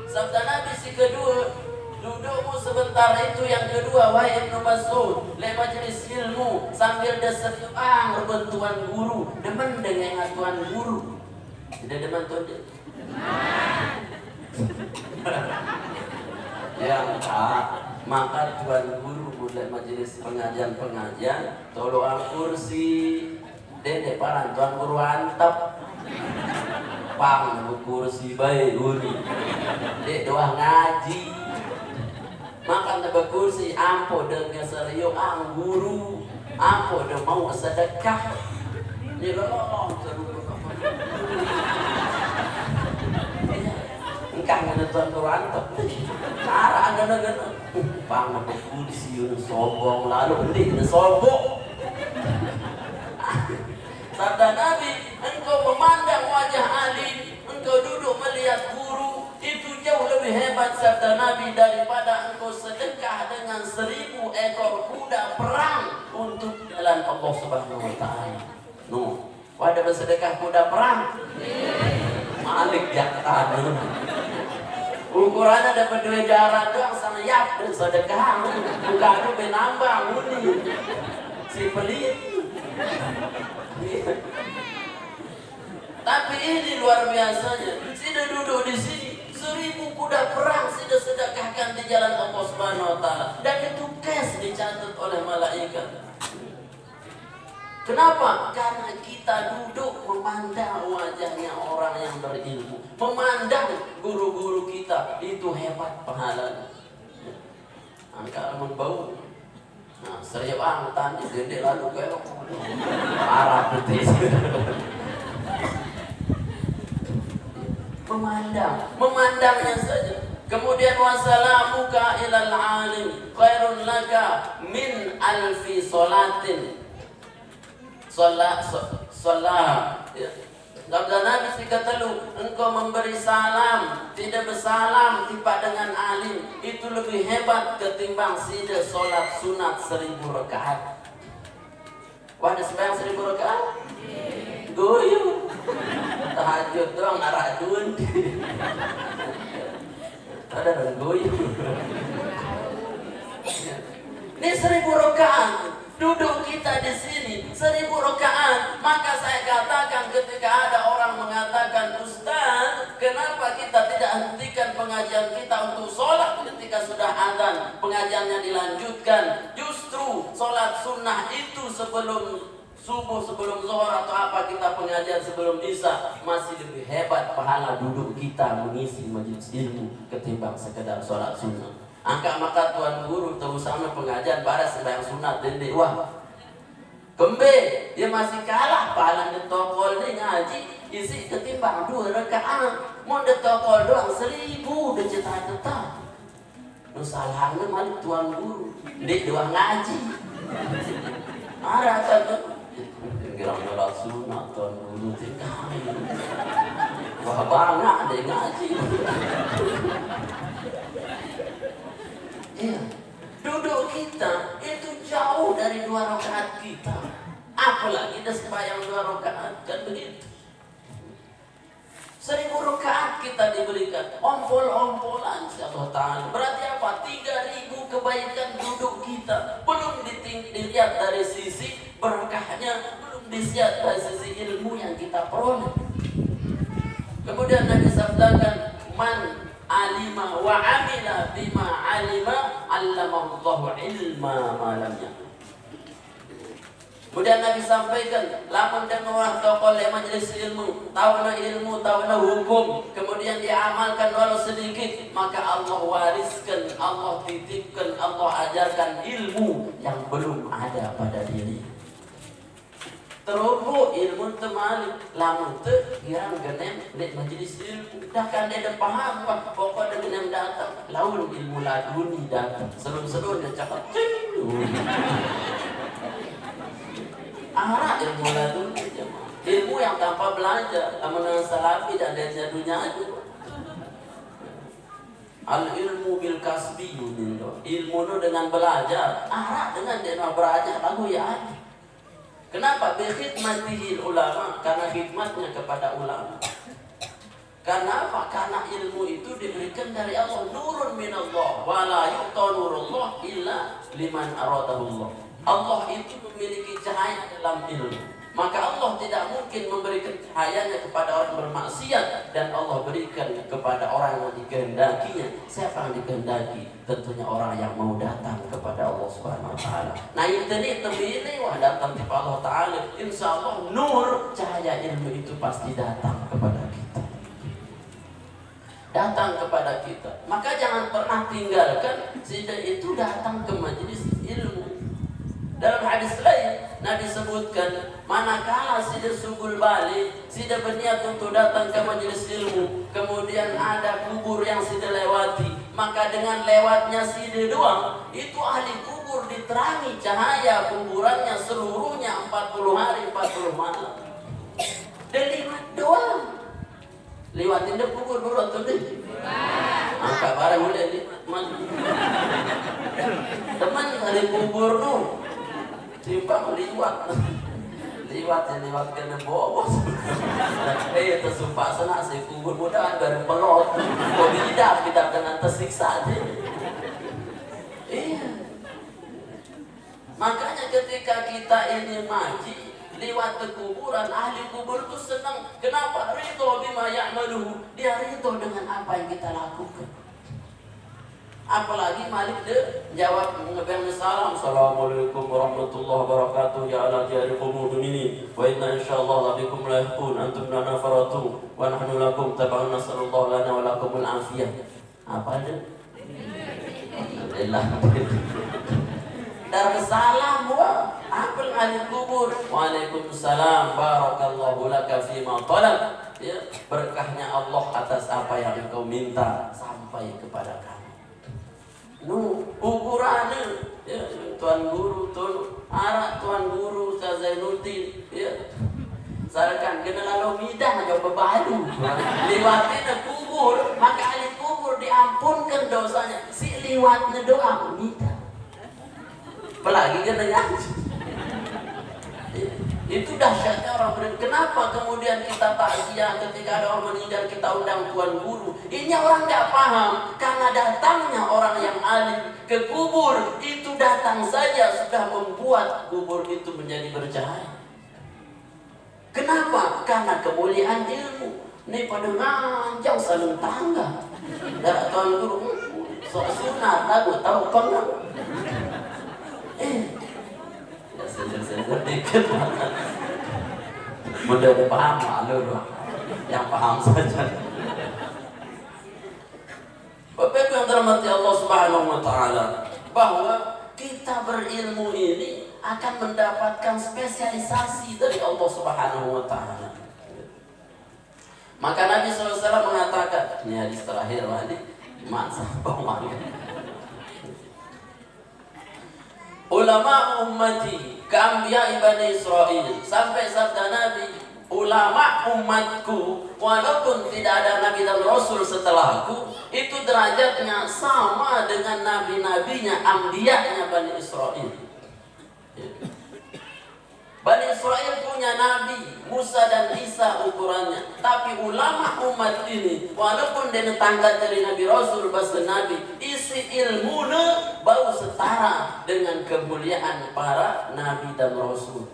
Sabda Nabi si kedua, Dudukmu sebentar itu yang kedua, wahai Ibnu Mas'ud, le majelis ilmu sambil deseriang rebentuan guru, demen dengan atuan guru. Tidak demen tuan dia. Yang tak, maka tuan guru mulai majelis pengajian tolong kursi dedek paran tuan guru antap pang kursi baik guru dek doa ngaji makan tebak kursi ampo dengan serius ang guru ampo de mau sedekah ni lolong engkang ngene tuan guru antap cara agak-agak pang tebak kursi sombong lalu penting sombong. Sabda Nabi, engkau memandang wajah alim, engkau duduk melihat guru, itu jauh lebih hebat sabda Nabi daripada engkau sedekah dengan 1000 ekor kuda perang untuk jalan Allah Subhanahu wa taala. No, wadah bersedekah kuda perang. Malik jakta. Ukurannya dapat 2 jarak doang sama yap dan sedekah. Bukan itu menambah muni. Si pelit. Tapi ini luar biasanya. Sudah duduk di sini 1000 kuda perang sudah sedekahkan di jalan Allah Subhanahu wa taala dan itu cash dicatat oleh malaikat. Kenapa? Karena kita duduk memandang wajahnya orang yang berilmu, memandang guru-guru kita itu hebat pahalanya. Angka membau. Nah, serius tadi gede lalu kayak parah betis. Memandangnya saja. Kemudian wasalamuka ilal alim khairun laka min alfi salatin. Salat ya. Sabda Nabi dikata lu, engkau memberi salam, tidak bersalam tiba dengan alim, itu lebih hebat ketimbang sida solat sunat 1000 rakaat. Wah, ada sembahyang 1000 rakaat? Goyang. Tahajud doang aradun. Ada orang goyang. Ini 1000 rakaat. Duduk kita di sini 1000 rakaat. Maka saya katakan ketika ada orang mengatakan, Ustaz, kenapa kita tidak hentikan pengajian kita untuk sholat ketika sudah azan? Pengajiannya dilanjutkan. Justru sholat sunnah itu sebelum subuh, sebelum zuhur atau apa kita pengajian sebelum isya masih lebih hebat pahala duduk kita mengisi majelis ilmu ketimbang sekedar sholat sunnah. Angka maka tuan guru tahu sama pengajian pada sembahyang sunat dende wah kembe dia masih kalah pahala de tokol ni ngaji isi ketimbang 2 rakaat mau de tokol doang 1000 de cita-cita nu salahna malik tuan guru dek doang ngaji arah kan kira sholat sunat tuan guru tinggal wah banyak de ngaji. Ya, duduk kita itu jauh dari 2 rakaat kita. Apalagi dah sembahyang 2 rakaat kan begitu. 1000 rakaat kita diberikan, ompol-ompolan Allah Ta'ala. Berarti apa? 3000 kebaikan duduk kita. Belum dilihat dari sisi berkahnya, belum dilihat dari sisi ilmu yang kita peroleh. Kemudian Nabi sabdakan, man alima wa amila bima alima allamahullahu ilma ma lam yakun. Kemudian Nabi sampaikan, lamun dan orang tokoh majelis ilmu, tahu na hukum, kemudian dia amalkan walau sedikit, maka Allah wariskan, Allah titipkan, Allah ajarkan ilmu yang belum ada pada diri. Terobo ilmu temali lamun teu girang genem di majelis ilmu dah kan dia paham apa pokok genem datang laun ilmu laduni datang seru-seru dia cakap arah ilmu laduni ilmu yang tanpa belajar lamun dengan salafi dan dia dunia aja al ilmu bil kasbi ilmu dengan belajar arah dengan dia belajar lagu ya. Kenapa? Bikhidmatihil ulama, karena khidmatnya kepada ulama. Karena apa? Karena ilmu itu diberikan dari Allah. Nurun minallah wa la yu'ta nurullah illa liman aradahullah. Allah itu memiliki cahaya dalam ilmu. Maka Allah tidak mungkin memberikan cahayanya kepada orang bermaksiat, dan Allah berikan kepada orang yang dikehendakinya. Siapa yang dikehendaki? Tentunya orang yang mau datang kepada Allah Subhanahu wa taala. Nah, itu terpilih wah datang kepada Allah taala. Insyaallah nur cahaya ilmu itu pasti datang kepada kita. Datang kepada kita. Maka jangan pernah tinggalkan sehingga itu datang ke majelis ilmu. Dalam hadis lain Nabi sebutkan, manakala sida sugul balik, sida berniat untuk datang ke majelis ilmu, kemudian ada kubur yang sida lewati, maka dengan lewatnya sida doang, itu ahli kubur diterangi cahaya kuburannya seluruhnya 40 hari 40 malam. Dan lewat doang. Lewatin deh kubur dulu tuh deh. Angkat barang udah lewat mana? Teman ahli kubur tuh. Timbang liwat kena bobos. Itu sumpah sana saya kubur mudah baru pelot. Kok tidak dengan tersiksa aja. Iya. Makanya ketika kita ini maji lewat ke kuburan, ahli kubur itu senang. Kenapa? Ridho bima ya'maluhu. Dia ridho dengan apa yang kita lakukan. Apalagi Malik jawab mengebang salam, assalamualaikum warahmatullahi wabarakatuh, ya ala jarikum ini wa inna insyaallah labikum lahiqun antum lana faratu wa nahnu lakum tab'un nasallallahu lana wa lakumul afiyah. Apa dia? Alhamdulillah. Dar salam wa apel ahli kubur. Waalaikumsalam barakallahu laka fima talab. Ya, berkahnya Allah atas apa yang engkau minta sampai kepada kami. Ukurannya ya, Tuan Guru Tuan Guru Ustaz Zainuddin ya. Misalkan kena lalu midah aja bebalu lewatin kubur, maka ahli kubur diampunkan dosanya si liwatnya doang midah. Apalagi kena ngaji. Itu dahsyatnya orang beriman. Kenapa kemudian kita takziah ketika ada orang meninggal kita undang Tuan Guru? Ini orang nggak paham karena datangnya orang yang alim ke kubur itu datang saja sudah membuat kubur itu menjadi bercahaya. Kenapa? Karena kemuliaan ilmu. Ini pada nganjang saling tangga. Dari Tuan Guru sok sunat aku tahu kan? Sedikit mudah dipaham malu yang paham saja. Bapak yang dirahmati Allah Subhanahu wa taala, bahwa kita berilmu ini akan mendapatkan spesialisasi dari Allah Subhanahu wa taala. Maka Nabi SAW mengatakan, ini hadis terakhir tadi, masa ulama ummati ka'anbiya'i Bani Israel, sampai sabda Nabi, ulama umatku walaupun tidak ada nabi dan rasul setelahku, itu derajatnya sama dengan nabi-nabinya, anbiya'nya Bani Israel. Bani Israel punya nabi Musa dan Isa ukurannya, tapi ulama umat ini walaupun dia tangga dari nabi rasul bahasa nabi, isi ilmunya bau setara dengan kemuliaan para nabi dan rasul.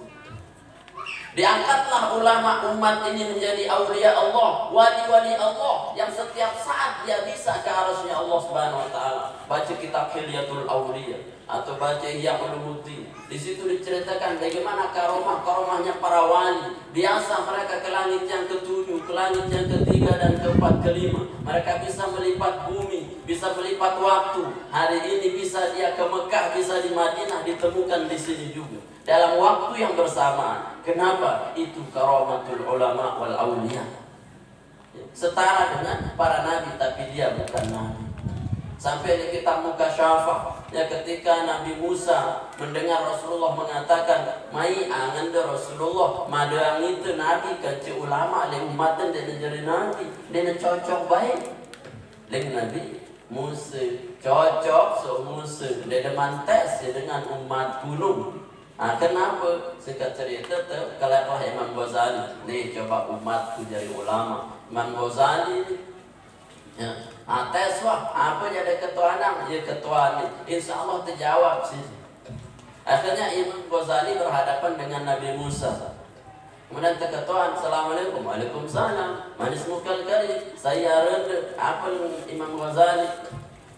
Diangkatlah ulama umat ini menjadi aulia Allah, wali-wali Allah yang setiap saat dia bisa ke arasnya Allah Subhanahu wa taala. Baca kitab Hilyatul Auliya atau baca Ihya Ulumuddin. Di situ diceritakan bagaimana karomah-karomahnya para wali. Biasa mereka ke langit yang ketujuh, ke langit yang ketiga dan keempat, kelima. Mereka bisa melipat bumi, bisa melipat waktu. Hari ini bisa dia ke Mekah, bisa di Madinah, ditemukan di sini juga dalam waktu yang bersamaan. Kenapa? Itu karamatul ulama wal auliya. Setara dengan para nabi, tapi dia bukan nabi. Sampai di kitab Mukasyafah, ya, ketika Nabi Musa mendengar Rasulullah mengatakan, "Mai angan de Rasulullah, madang itu nabi kecil ulama le umat dan jadi nabi, dia cocok baik dengan Nabi Musa, cocok so Musa, dia mantes dengan umat gunung." Nah, kenapa? Singkat cerita tuh kalau Imam Ghazali nih coba umatku jadi ulama. Imam Ghazali ya, tes wah apa jadi ketua anak ya ketua ini. Insya Allah terjawab sih. Akhirnya Imam Ghazali berhadapan dengan Nabi Musa. Kemudian keketuaan, Assalamualaikum, Waalaikumsalam. Manis mukal kali, saya rende. Apa Imam Ghazali?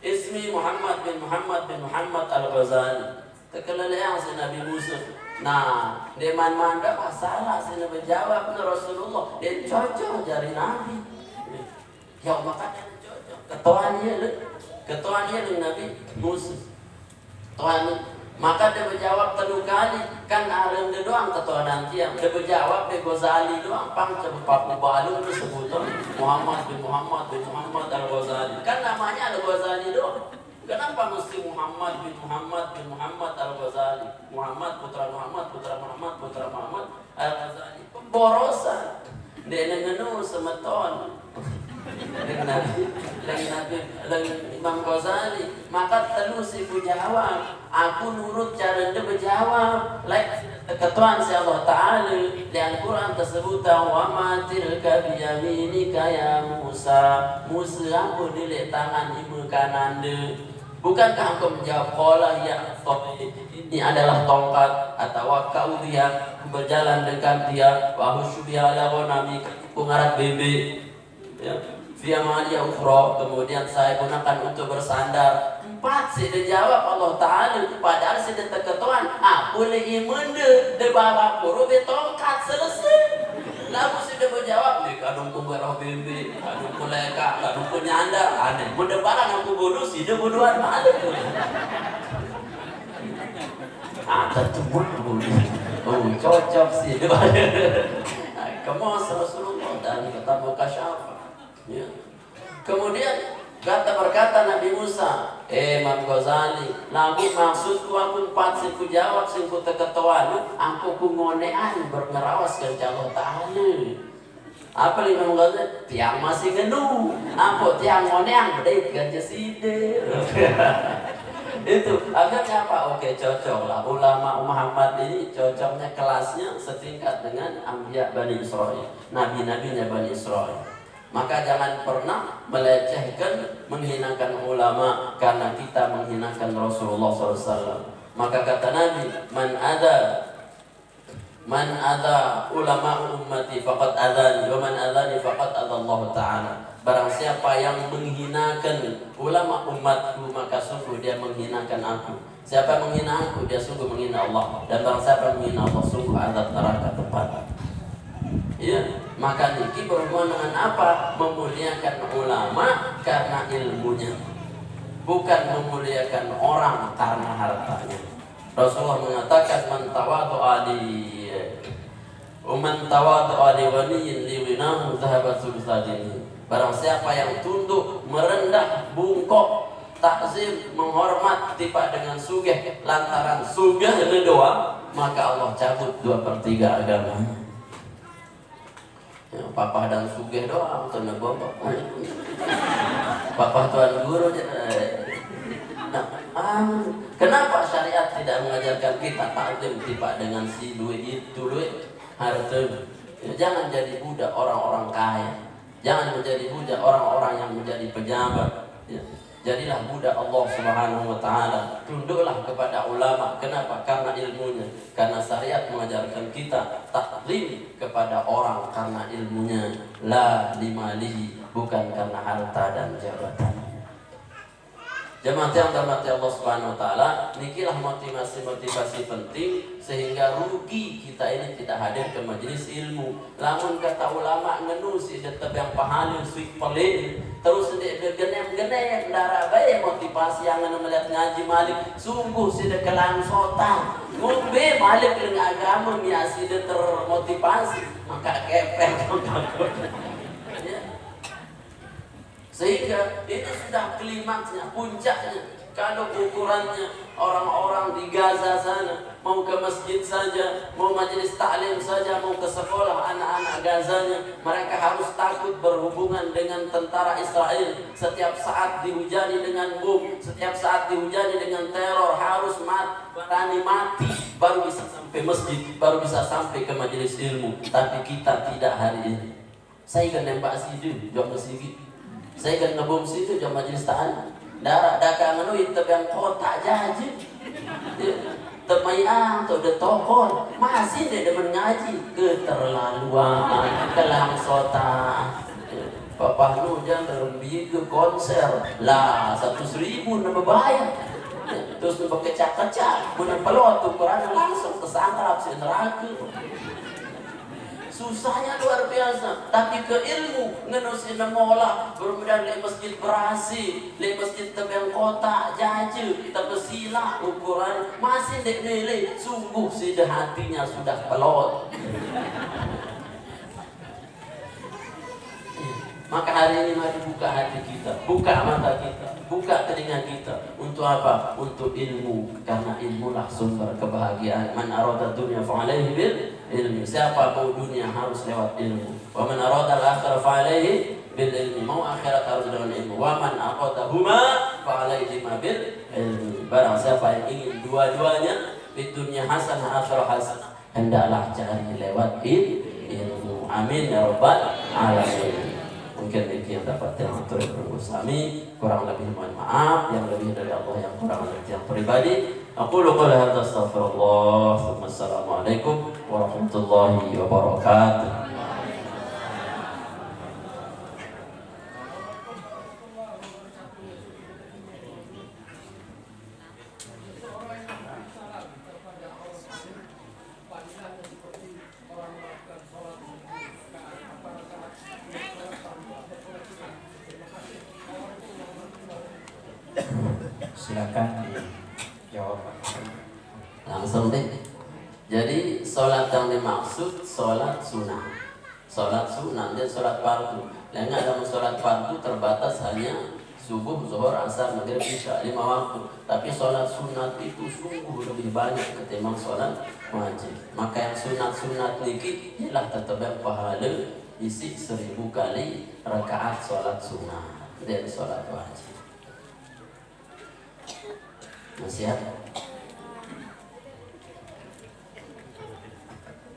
Ismi Muhammad bin Muhammad Al-Ghazali. Terkeleleang si Nabi Musa. Nah, dia manda masalah si Nabi jawab ke Rasulullah. Dia cocok dari Nabi. Ya maka dia cocok. Ketuanya dengan Nabi Musa. Tuhan. Maka dia berjawab telu kali. Kan ada doang ketua nanti yang dia berjawab di Ghazali doang. Pang cepat balung disebutkan Muhammad bin Muhammad Al-Ghazali. Kan namanya Al-Ghazali doang. Kenapa mesti Muhammad bin Muhammad Al-Ghazali? Muhammad putra Muhammad Al-Ghazali. Pemborosan. Dia ngenu semeton. Dengan Imam Ghazali. Maka terus ibu jawab. Aku nurut cara dia berjawab. Ketuaan si Allah Ta'ala di Al-Quran tersebut wa ma tilka biyaminika ya Musa. Musa aku dilek tangan ibu kanan dia. Bukankah engkau menjawab qala ya ini adalah tongkat atau kau dia berjalan dengan dia wa husbiya ala ghanami ku ngarat bebe ya via malia ukhra kemudian saya gunakan untuk bersandar. 4 sih dijawab Allah Ta'ala padahal sih ketuaan boleh imende de bawa puru betongkat selesai. Lalu sudah berjawab, kadung ku berah bebe, kadung ku leka, kadung ku nyandar, aneh. Mendebaran aku bodoh sih, dia bodohan malah. Ada tubuh bodoh. Oh, cocok sih. Kamu Rasulullah dan ketemu kasyafa. Ya. Kemudian berkata Nabi Musa, Imam Ghazali, lagi maksudku aku 4 sih ku jawab sing ku teketuan, aku ku ngonean berngerawas ke Allah Ta'ala. Apa Imam Ghazali? Tiang masih genu, apa tiang ngonean bedait gajah side. Itu akhirnya apa? Oke cocok lah ulama Muhammad ini cocoknya kelasnya setingkat dengan Anbiya Bani Israel, nabi-nabinya Bani Israel. Maka jangan pernah melecehkan, menghinakan ulama karena kita menghinakan Rasulullah SAW. Maka kata Nabi, man ada ulama ummati faqad adani wa man adani faqad adallahu ta'ala. Barang siapa yang menghinakan ulama umatku maka sungguh dia menghinakan aku. Siapa yang menghina aku dia sungguh menghina Allah. Dan barang siapa yang menghina Allah sungguh azab neraka tempat. Ya, maka niki berhubungan dengan apa? Memuliakan ulama karena ilmunya, bukan memuliakan orang karena hartanya. Rasulullah mengatakan man tawadhu'a li waliyin li winahu dhahabat sulsadini. Barang siapa yang tunduk, merendah, bungkuk, takzim, menghormat tiba dengan sugih lantaran sugih doa, maka Allah cabut 2/3 agamanya. Ya, papa dan sugih doang kena bombok. Papa tuan guru. Nah, kenapa syariat tidak mengajarkan kita taklim tiba dengan si duit itu duit harta? Ya, jangan jadi budak orang-orang kaya. Jangan menjadi budak orang-orang yang menjadi pejabat. Ya. Jadilah budak Allah Subhanahu wa ta'ala. Tunduklah kepada ulama. Kenapa? Karena ilmunya. Karena syariat mengajarkan kita taklim kepada orang karena ilmunya, la limalihi, bukan karena harta dan jabatan. Jemaat yang dirahmati Allah Subhanahu wa ta'ala, nikilah motivasi penting sehingga rugi kita ini tidak hadir ke majelis ilmu. Lamun kata ulama ngenusi tetap yang pahalin suik pelin terus genem-genem darah baik motivasi yang melihat ngaji Malik sungguh sudah kelang sota ngombe Malik dengan agama ya sudah termotivasi maka kepeng sehingga ini sudah klimaksnya, puncaknya. Kalau ukurannya orang-orang di Gaza sana mau ke masjid saja, mau majelis taklim saja, mau ke sekolah anak-anak Gazanya, mereka harus takut berhubungan dengan tentara Israel. Setiap saat dihujani dengan bom, setiap saat dihujani dengan teror, harus berani mati baru bisa sampai masjid, baru bisa sampai ke majelis ilmu. Tapi kita tidak hari ini. Saya kan nembak situ, jom masjid. Saya kan ngebom situ, jom majelis taklim. Darat dagang itu yang kota jaji. Temayang tu de tokon masih dia demen ngaji, keterlaluan kelangsotan. Papa nu jangan pergi ke konser lah 100.000 nak bayar. Terus nu kecak-kecak, mun pelot ukuran langsung kesangkap si neraka. Susahnya luar biasa, tapi ke ilmu ngenusin mola bermudah le masjid berasi, le masjid tebang kota jaje, kita bersila ukuran masih dek nilai, sungguh sudah hatinya sudah pelot. Maka hari ini mari buka hati kita, buka mata kita, buka telinga kita. Untuk apa? Untuk ilmu. Karena ilmulah sumber kebahagiaan. Man arada dunya fa'alaihi bil ilmi. Siapa mau dunia harus lewat ilmu. Wa man arada al-akhirah fa'alaihi bil ilmi. Mau akhirat harus dengan ilmu. Wa man arada huma fa'alaihi bil ilmi. Barang siapa yang ingin dua-duanya, di dunia hasanah akhirah hasanah, hendaklah cari lewat ilmu. Amin ya rabbal alamin. Mungkin ini yang dapat diatur kami, kurang lebih mohon maaf, yang lebih dari Allah, yang kurang lebih yang pribadi. Aku lupa hadza astaghfirullah. Assalamualaikum warahmatullahi wabarakatuh. Silakan dijawab. Langsung deh. Jadi sholat yang dimaksud sholat sunnah. Sholat sunnah dan sholat fardu. Lainnya dalam sholat fardu terbatas hanya subuh, zuhur, asar, maghrib, isya, 5 waktu. Tapi sholat sunat itu sungguh lebih banyak ketimbang sholat wajib. Maka yang sunat-sunat niki ialah tetap pahala isi 1000 kali rakaat sholat sunnah dan sholat wajib. Masih ada?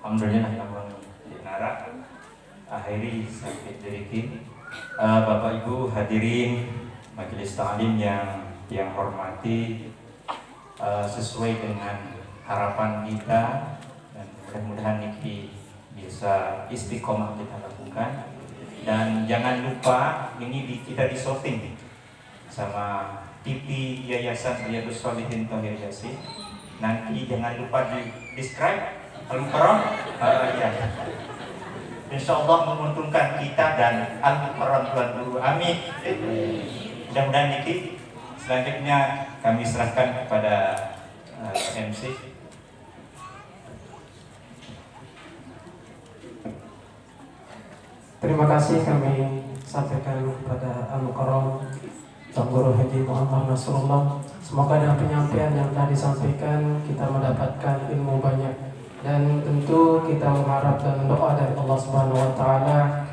Alhamdulillah namun dinara akhiri sampai dirikin. Bapak Ibu hadirin majelis taklim yang hormati, sesuai dengan harapan kita dan mudah-mudahan ini bisa istiqomah kita lakukan. Dan jangan lupa ini kita di shooting sama TV Yayasan Riyadhus Shalihin Thohir Yasin. Nanti jangan lupa di subscribe Al-Mukarram. Ya. Insya Allah menguntungkan kita dan Al-Mukarram Tuhan Guru. Amin. Mudah-mudahan ini selanjutnya kami serahkan kepada MC. Terima kasih kami sampaikan kepada Al-Mukarram Tuan Guru Haji Muhammad Nasrullah. Semoga dengan penyampaian yang telah disampaikan kita mendapatkan ilmu banyak, dan tentu kita mengharap dan doa dari Allah Subhanahu wa taala